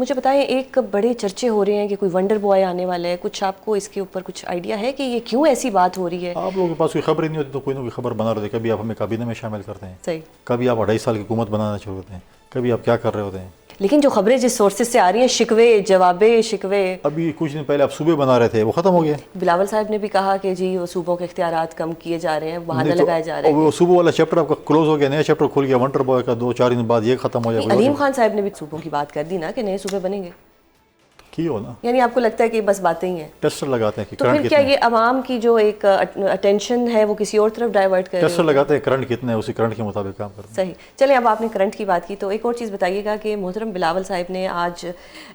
مجھے بتائیں، ایک بڑے چرچے ہو رہے ہیں کہ کوئی ونڈر بوائے آنے والا ہے، کچھ آپ کو اس کے اوپر کچھ آئیڈیا ہے کہ یہ کیوں ایسی بات ہو رہی ہے؟ آپ لوگوں کے پاس کوئی خبر ہی نہیں ہوتی تو کوئی نہ کوئی خبر بنا رہے، کبھی آپ ہمیں کابینہ میں شامل کرتے ہیں، صحیح، کبھی آپ 2.5 سال کی حکومت بنانا شروع ہوتے ہیں، کبھی آپ کیا کر رہے ہوتے ہیں. لیکن جو خبریں جس سورسز سے آ رہی ہیں، شکوے جوابے شکوے. ابھی کچھ دن پہلے آپ صوبے بنا رہے تھے، وہ ختم ہو گیا. بلاول صاحب نے بھی کہا کہ جی وہ صوبوں کے اختیارات کم کیے جا رہے ہیں، بہانہ لگائے جا رہے ہیں. وہ صوبوں والا چیپٹر آپ کا کلوز ہو گیا، نیا چیپٹر کھل گیا ونڈر بوائے کا. 2-4 دن بعد یہ ختم ہو جائے. علیم خان صاحب نے بھی صوبوں کی بات کر دی نا کہ نئے صوبے بنیں گے. کی ہو نا، یعنی آپ کو لگتا ہے کہ بس باتیں ہی ہیں؟ ٹیسٹر لگاتے ہیں کہ تو پھر کیا یہ عوام کی جو ایک اٹینشن ہے وہ کسی اور طرف ڈائیورٹ کر رہے ہیں؟ ٹیسٹر لگاتے ہیں کرنٹ کتنے ہے، اسی کرنٹ کے مطابق کام کرتے ہیں. صحیح. چلیں اب آپ نے کرنٹ کی بات کی تو ایک اور چیز بتائیے گا کہ محترم بلاول صاحب نے آج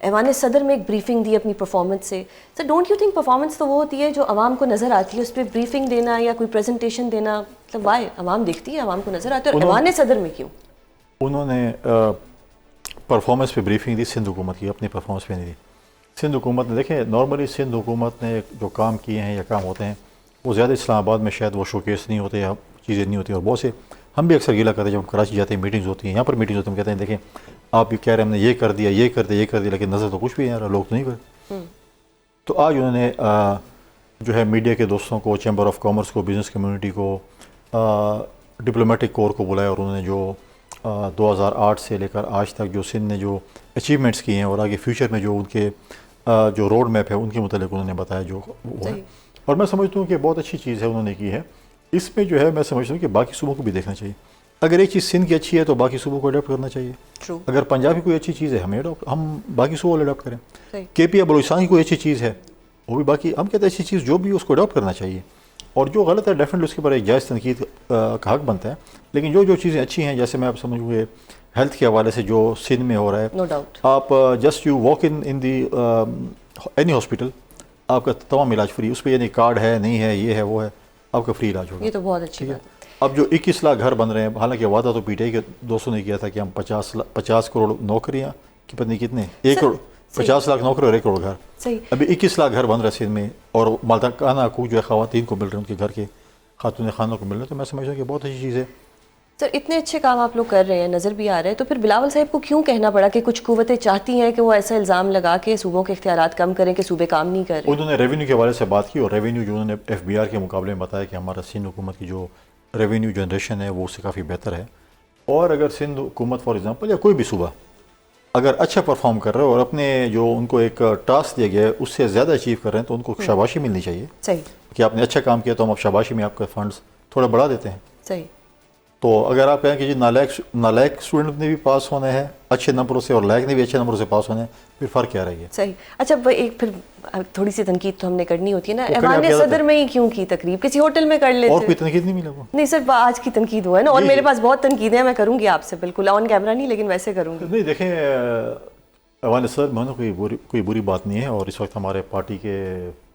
ایوان صدر میں ایک بریفنگ دی اپنی پرفارمنس سے. سر ڈونٹ یو تھنک پرفارمنس تو وہ ہوتی ہے جو عوام کو نظر آتی ہے، اس پہ بریفنگ دینا یا کوئی پریزنٹیشن دینا، مطلب وائی عوام دیکھتی ہے، عوام کو نظر آتا ہے، اور ایوان صدر میں کیوں؟ انہوں نے پرفارمنس پہ بریفنگ دی، سندھ حکومت کی، اپنی پرفارمنس پہ نہیں دی. سندھ حکومت نے دیکھیں نارملی سندھ حکومت نے جو کام کیے ہیں یا کام ہوتے ہیں وہ زیادہ اسلام آباد میں شاید وہ شوکیس نہیں ہوتے یا چیزیں نہیں ہوتی. اور بہت سے ہم بھی اکثر گیلا کرتے ہیں جب ہم کراچی جاتے ہیں، میٹنگز ہوتی ہیں، یہاں پر میٹنگز ہوتی ہیں، ہم کہتے ہیں دیکھیں آپ بھی کہہ رہے ہیں ہم نے یہ کر دیا یہ کر دیا یہ کر دیا، لیکن نظر تو کچھ بھی نہیں آ رہا، لوگ تو نہیں کرتے. تو آج انہوں نے جو ہے میڈیا کے دوستوں کو، چیمبر آف کامرس کو، بزنس کمیونٹی کو، ڈپلومیٹک کور کو بلایا، اور انہوں نے جو 2008 سے لے کر آج تک جو سندھ نے جو اچیومنٹس کیے ہیں اور آگے فیوچر میں جو ان کے جو روڈ میپ ہے ان کے متعلق انہوں نے بتایا جو وہ ہے. اور میں سمجھتا ہوں کہ بہت اچھی چیز ہے انہوں نے کی ہے. اس میں جو ہے میں سمجھتا ہوں کہ باقی صوبوں کو بھی دیکھنا چاہیے. اگر ایک چیز سندھ کی اچھی ہے تو باقی صوبوں کو اڈاپٹ کرنا چاہیے. اگر پنجاب کی کوئی اچھی چیز ہے ہم باقی صوبوں کو اڈاپٹ کریں. کے پی یا بلوچستان کی کوئی اچھی چیز ہے وہ بھی باقی ہم کہتے ہیں اچھی چیز جو بھی اس کو اڈاپٹ کرنا چاہیے. اور جو غلط ہے ڈیفینیٹلی اس کے اوپر ایک جائز تنقید کا حق بنتا ہے. لیکن جو چیزیں اچھی ہیں، جیسے میں آپ سمجھوں گے ہیلتھ کے حوالے سے جو سندھ میں ہو رہا ہے، نو ڈاؤٹ آپ just you walk in the any hospital, آپ کا تمام علاج فری. اس پہ یعنی کارڈ ہے نہیں ہے یہ ہے وہ ہے، آپ کا فری علاج ہوگا. یہ تو بہت اچھی بات ہے. اب جو 21 لاکھ گھر بن رہے ہیں، حالانکہ وعدہ تو پی ٹی آئی کے دوستوں نے کیا تھا کہ ہم 50 کروڑ نوکریاں کی پتہ نہیں کتنے، 1 کروڑ 50 لاکھ نوکری اور 1 کروڑ گھر. ابھی 21 لاکھ گھر بن رہے ہیں سندھ میں، اور مالکانہ حقوق جو ہے خواتین کو مل رہے ہیں، ان کے گھر کے خاتون خانوں کو مل رہے ہیں. تو میں سمجھتا ہوں کہ بہت اچھی چیز ہے. سر اتنے اچھے کام آپ لوگ کر رہے ہیں، نظر بھی آ رہے ہیں، تو پھر بلاول صاحب کو کیوں کہنا پڑا کہ کچھ قوتیں چاہتی ہیں کہ وہ ایسا الزام لگا کے صوبوں کے اختیارات کم کریں کہ صوبے کام نہیں کر رہے؟ انہوں نے ریونیو کے حوالے سے بات کی، اور ریونیو جو انہوں نے ایف بی آر کے مقابلے میں بتایا کہ ہمارا سندھ حکومت کی جو ریونیو جنریشن ہے وہ اس سے کافی بہتر ہے. اور اگر سندھ حکومت فار ایگزامپل یا کوئی بھی صوبہ اگر اچھا پرفارم کر رہے ہو اور اپنے جو ان کو ایک ٹاسک دیا گیا ہے اس سے زیادہ اچیو کر رہے ہیں، تو ان کو شاباشی ملنی چاہیے. صحیح کہ آپ نے اچھا کام کیا تو ہم اب شاباشی میں آپ کا فنڈز تھوڑا بڑھا دیتے ہیں. صحیح. تو اگر آپ کہیں کہ جی نالائق اسٹوڈنٹ نے بھی پاس ہونا ہے اچھے نمبروں سے، اور لائق نے بھی اچھے نمبروں سے پاس ہونا ہے، پھر فرق کیا رہے گا؟ صحیح. اچھا ایک پھر تھوڑی سی تنقید تو ہم نے کرنی ہوتی ہے نا، ایوان صدر میں ہی کیوں کی تقریب؟ کسی ہوٹل میں کر لیتے. اور کوئی تنقید نہیں ملا وہ؟ نہیں سر، آج کی تنقید وہ ہے نا، اور میرے پاس بہت تنقیدیں ہیں، میں کروں گی آپ سے، بالکل آن کیمرہ نہیں لیکن ویسے کروں گی. نہیں دیکھیں ایوان صدر میں کوئی بری بات نہیں ہے. اور اس وقت ہمارے پارٹی کے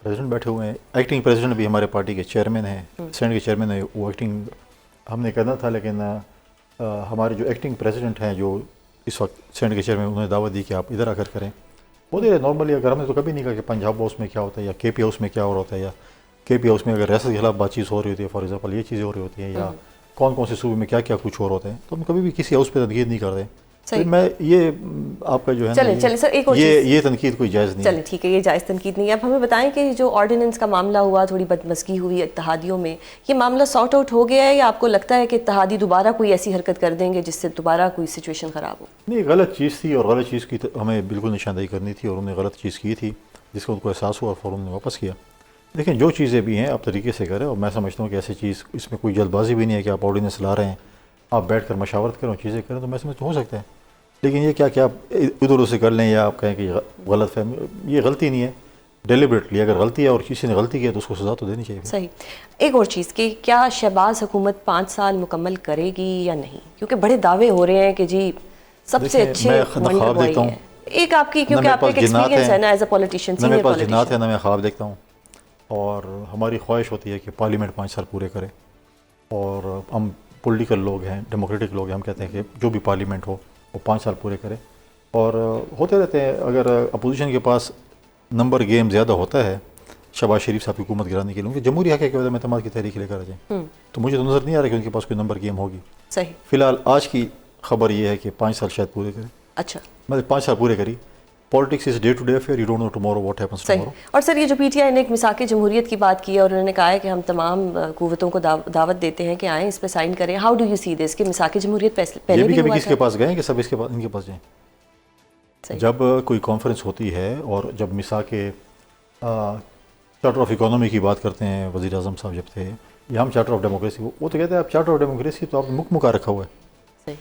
پریزیڈنٹ بیٹھے ہوئے ہیں، ایکٹنگ پریزیڈنٹ بھی ہمارے پارٹی کے چیئرمین ہیں، سینٹ کے چیئرمین ہیں. وہ ایکٹنگ ہم نے کرنا تھا، لیکن ہمارے جو ایکٹنگ پریزیڈنٹ ہیں جو اس وقت سینٹ کے چیئرمین، انہوں نے دعوت دی کہ آپ ادھر آ کر کریں. وہ دے نارملی اگر ہم نے تو کبھی نہیں کہا کہ پنجاب ہاؤس میں کیا ہوتا ہے یا کے پی ہاؤس میں کیا ہو رہا ہوتا ہے، یا کے پی ہاؤس میں اگر ریاست کے خلاف بات چیت ہو رہی ہوتی ہے، فار ایگزامپل یہ چیزیں ہو رہی ہوتی ہیں، یا کون سے صوبے میں کیا کیا کچھ ہو رہا ہوتا ہے، تو ہم کبھی بھی کسی ہاؤس پہ تنقید نہیں کرتے. میں یہ آپ کا جو ہے چلیں سر ایک اور یہ تنقید کوئی جائز نہیں ہے. چلیں ٹھیک ہے، یہ جائز تنقید نہیں ہے. اب ہمیں بتائیں کہ جو آرڈیننس کا معاملہ ہوا، تھوڑی بدمزگی ہوئی اتحادیوں میں، یہ معاملہ سارٹ آؤٹ ہو گیا ہے، یا آپ کو لگتا ہے کہ اتحادی دوبارہ کوئی ایسی حرکت کر دیں گے جس سے دوبارہ کوئی سچویشن خراب ہو؟ نہیں، غلط چیز تھی، اور غلط چیز کی ہمیں بالکل نشاندہی کرنی تھی، اور انہوں نے غلط چیز کی تھی جس کا ان کو احساس ہوا اور فوراً نے واپس کیا. لیکن جو چیزیں بھی ہیں آپ طریقے سے کریں. اور میں سمجھتا ہوں کہ ایسی چیز اس میں کوئی جلد بازی بھی نہیں ہے کہ آپ آرڈیننس لا رہے ہیں، آپ بیٹھ کر مشاورت کریں اور چیزیں کریں، تو میں سمجھتا ہوں ہو سکتا ہے. لیکن یہ کیا آپ ادھر ادھر سے کر لیں یا آپ کہیں کہ غلط فہمی، یہ غلطی نہیں ہے. ڈیلیبریٹلی اگر غلطی ہے اور کسی نے غلطی کیا تو اس کو سزا تو دینی چاہیے. صحیح. ایک اور چیز کہ کیا شہباز حکومت 5 سال مکمل کرے گی یا نہیں؟ کیونکہ بڑے دعوے ہو رہے ہیں کہ جی سب سے اچھے ونڈر بوائے ہیں. ایک آپ کی، کیونکہ آپ کا ایک ایکسپیرینس ہے نا ایز اے پولیٹیشین، نہ میرے پاس جنات ہے نہ میں خواب دیکھتا ہوں. اور ہماری خواہش ہوتی ہے کہ پارلیمنٹ 5 سال پورے کرے. اور ہم پولیٹیکل لوگ ہیں، ڈیموکریٹک لوگ ہیں، ہم کہتے ہیں کہ جو بھی پارلیمنٹ ہو وہ 5 سال پورے کرے. اور ہوتے رہتے ہیں، اگر اپوزیشن کے پاس نمبر گیم زیادہ ہوتا ہے شہباز شریف صاحب کی حکومت گرانے کے لیے، کہ جمہوری حق ہے کہ عدم اعتماد کی تحریک لے کر آ جائیں، تو مجھے تو نظر نہیں آ رہا کہ ان کے پاس کوئی نمبر گیم ہوگی. صحیح. فی الحال آج کی خبر یہ ہے کہ 5 سال شاید پورے کریں. اچھا. میں 5 سال پورے کری. Politics is day to day affair, you don't know tomorrow what happens صحیح. ٹمورو. اور سر یہ جو پی ٹی آئی نے ایک مساق جمہوریت کی بات کی ہے اور انہوں نے کہا ہے کہ ہم تمام قوتوں کو دعوت دیتے ہیں کہ آئیں اس پہ سائن کریں, ہاؤ ڈو یو سی دس کہ مساق جمہوریت پہلے بھی کبھی ہوا کس کے پاس گئے کہ سب اس کے پاس ان کے پاس جائیں؟ جب کوئی کانفرنس ہوتی ہے اور جب مساق چارٹر آف اکانومی کی بات کرتے ہیں, وزیر اعظم صاحب جب تھے, یا ہم چارٹر آف ڈیموکریسی, وہ تو کہتے ہیں آپ چارٹر آف ڈیموکریسی تو آپ نے مکا رکھا ہوا ہے.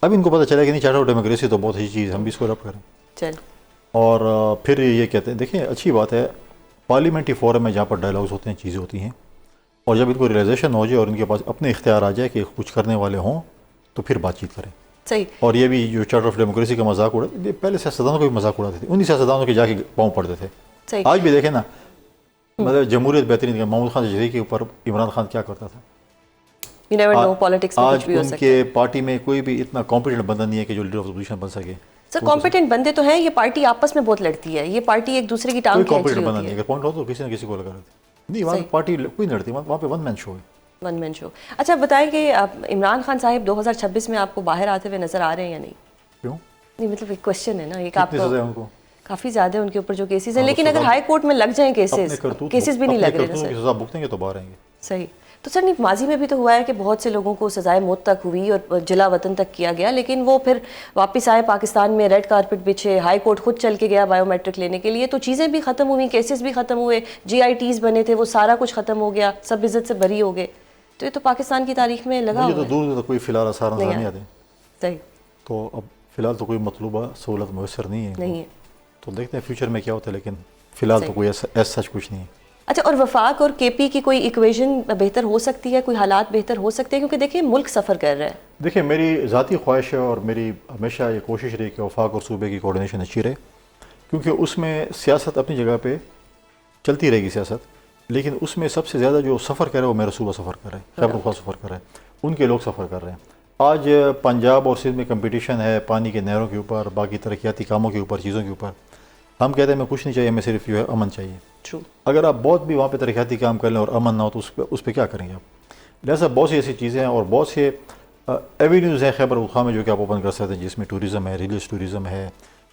اب ان کو پتہ چلا کہ نہیں, چارٹر آف ڈیموکریسی تو بہت اچھی چیز, ہم بھی اس کو رب کریں. اور پھر یہ کہتے ہیں دیکھیں اچھی بات ہے پارلیمنٹری فورم میں جہاں پر ڈائلاگز ہوتے ہیں, چیزیں ہوتی ہیں, اور جب ان کو ریئلائزیشن ہو جائے اور ان کے پاس اپنے اختیار آ جائے کہ کچھ کرنے والے ہوں تو پھر بات چیت کریں. صحیح. اور یہ بھی جو چارٹر آف ڈیموکریسی کا مذاق اڑا, پہلے سیاستدانوں کو بھی مذاق اڑاتے تھے, انہی سیاستدانوں کے جا کے پاؤں پڑتے تھے. آج بھی دیکھیں نا, مطلب جمہوریت بہترین, محمود خان جزیری کے اوپر عمران خان کیا کرتا تھا. آج ان کے پارٹی میں کوئی بھی اتنا کمپیٹنٹ بندہ نہیں ہے کہ جو لیڈر آف اپوزیشن بن سکے. سر کمپیٹنٹ بندے تو ہیں, یہ پارٹی آپس میں بہت لڑتی ہے, یہ پارٹی ایک دوسرے کی ٹانگ کھینچ رہی ہوتی ہے. اگر پوائنٹ ہو تو کسی نہ کسی کو لگا رہتے نہیں, وہاں پارٹی کوئی لڑتی, وہاں پہ ون مین شو ہے. ون مین شو. اچھا بتائیں کہ عمران خان صاحب 2026 میں آپ کو باہر آتے ہوئے نظر آ رہے ہیں یا نہیں؟ کیوں نہیں, مطلب ایک کوشچن ہے نا, ایک آپ کو کافی زیادہ ان کے اوپر جو کیسز ہیں, لیکن اگر ہائی کورٹ میں لگ جائیں کیسز بھی نہیں لگ رہے ہیں. سزا بھگتیں گے تو باہر آئیں گے. صحیح. تو سر نہیں, ماضی میں بھی تو ہوا ہے کہ بہت سے لوگوں کو سزائے موت تک ہوئی اور جلا وطن تک کیا گیا, لیکن وہ پھر واپس آئے پاکستان میں, ریڈ کارپٹ بچھے, ہائی کورٹ خود چل کے گیا بائیو میٹرک لینے کے لیے, تو چیزیں بھی ختم ہوئیں, کیسز بھی ختم ہوئے, جی آئی ٹیز بنے تھے وہ سارا کچھ ختم ہو گیا, سب عزت سے بری ہو گئے. تو یہ تو پاکستان کی تاریخ میں لگا ہوا ہے. تو دور کوئی فی الحال آثار نظر نہیں آتے. صحیح. تو اب فی الحال تو کوئی مطلوبہ سہولت میسر نہیں ہے, تو دیکھتے ہیں فیوچر میں کیا ہوتا ہے, لیکن فی الحال تو کوئی ایسا سچ کچھ نہیں ہے. اچھا, اور وفاق اور کے پی کی کوئی ایکویژن بہتر ہو سکتی ہے, کوئی حالات بہتر ہو سکتے ہیں, کیونکہ دیکھیں ملک سفر کر رہا ہے. دیکھیں میری ذاتی خواہش ہے اور میری ہمیشہ یہ کوشش رہی کہ وفاق اور صوبے کی کوارڈینیشن اچھی رہے, کیونکہ اس میں سیاست اپنی جگہ پہ چلتی رہے گی سیاست, لیکن اس میں سب سے زیادہ جو سفر کر رہا ہے وہ میرا صوبہ سفر کر رہا ہے, خیبر پختونخوا سفر کر رہا ہے, ان کے لوگ سفر کر رہے ہیں. آج پنجاب اور سندھ میں کمپٹیشن ہے پانی کے نہروں کے اوپر, باقی ترقیاتی کاموں کے اوپر, چیزوں کے اوپر. ہم کہتے ہیں ہمیں کچھ نہیں چاہیے, ہمیں صرف جو ہے امن چاہیے. اگر آپ بہت بھی وہاں پہ ترقیاتی کام کر لیں اور امن نہ ہو تو اس پہ کیا کریں گے آپ؟ لہٰذا بہت سی ایسی چیزیں ہیں اور بہت سے ایوینیوز ہیں خیبر پختونخوا میں جو کہ آپ اوپن کر سکتے ہیں, جس میں ٹوریزم ہے, ریلیجس ٹوریزم ہے,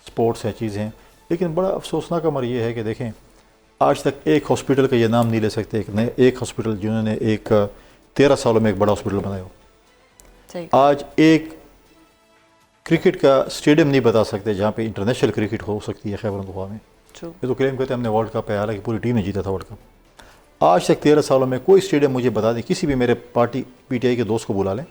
سپورٹس ہے, چیزیں ہیں. لیکن بڑا افسوسناک امر یہ ہے کہ دیکھیں آج تک ایک ہاسپٹل کا یہ نام نہیں لے سکتے, ایک ہاسپٹل جنہوں نے 13 سالوں میں ایک بڑا ہاسپٹل بنایا ہو. آج ایک کرکٹ کا اسٹیڈیم نہیں بتا سکتے جہاں پہ انٹرنیشنل کرکٹ ہو سکتی ہے خیبر پختونخوا میں. یہ تو کلیم کرتے ہیں ہم نے ورلڈ کپ ہے, حالانکہ پوری ٹیم نے جیتا تھا ورلڈ کپ. آج تک 13 سالوں میں کوئی اسٹیڈیم مجھے بتا دیں, کسی بھی میرے پارٹی پی ٹی آئی کے دوست کو بلا لیں,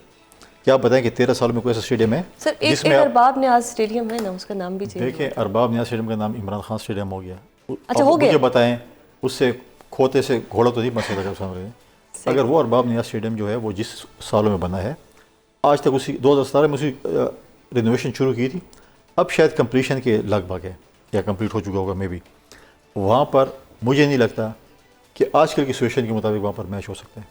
کیا آپ بتائیں کہ 13 سالوں میں کوئی ایسا اسٹیڈیم ہے سر؟ ایک ارباب نیاز اسٹیڈیم ہے نا, اس کا نام بھی چینج. دیکھیں ارباب نیاز اسٹیڈیم کا نام عمران خان اسٹیڈیم ہو گیا. اچھا ہو گیا. مجھے بتائیں اس سے کھوتے سے گھوڑا تو نہیں بن سکتا جب سامنے. اگر وہ ارباب نیاز اسٹیڈیم جو ہے وہ جس سالوں میں بنا ہے, آج تک اسی 2017 میں اسی رینوویشن شروع کی تھی, اب شاید کمپلیشن کے لگ بھگ ہے یا کمپلیٹ ہو چکا ہوگا میں بھی. وہاں پر مجھے نہیں لگتا کہ آج کل کی سچویشن کے مطابق وہاں پر میچ ہو سکتا ہے.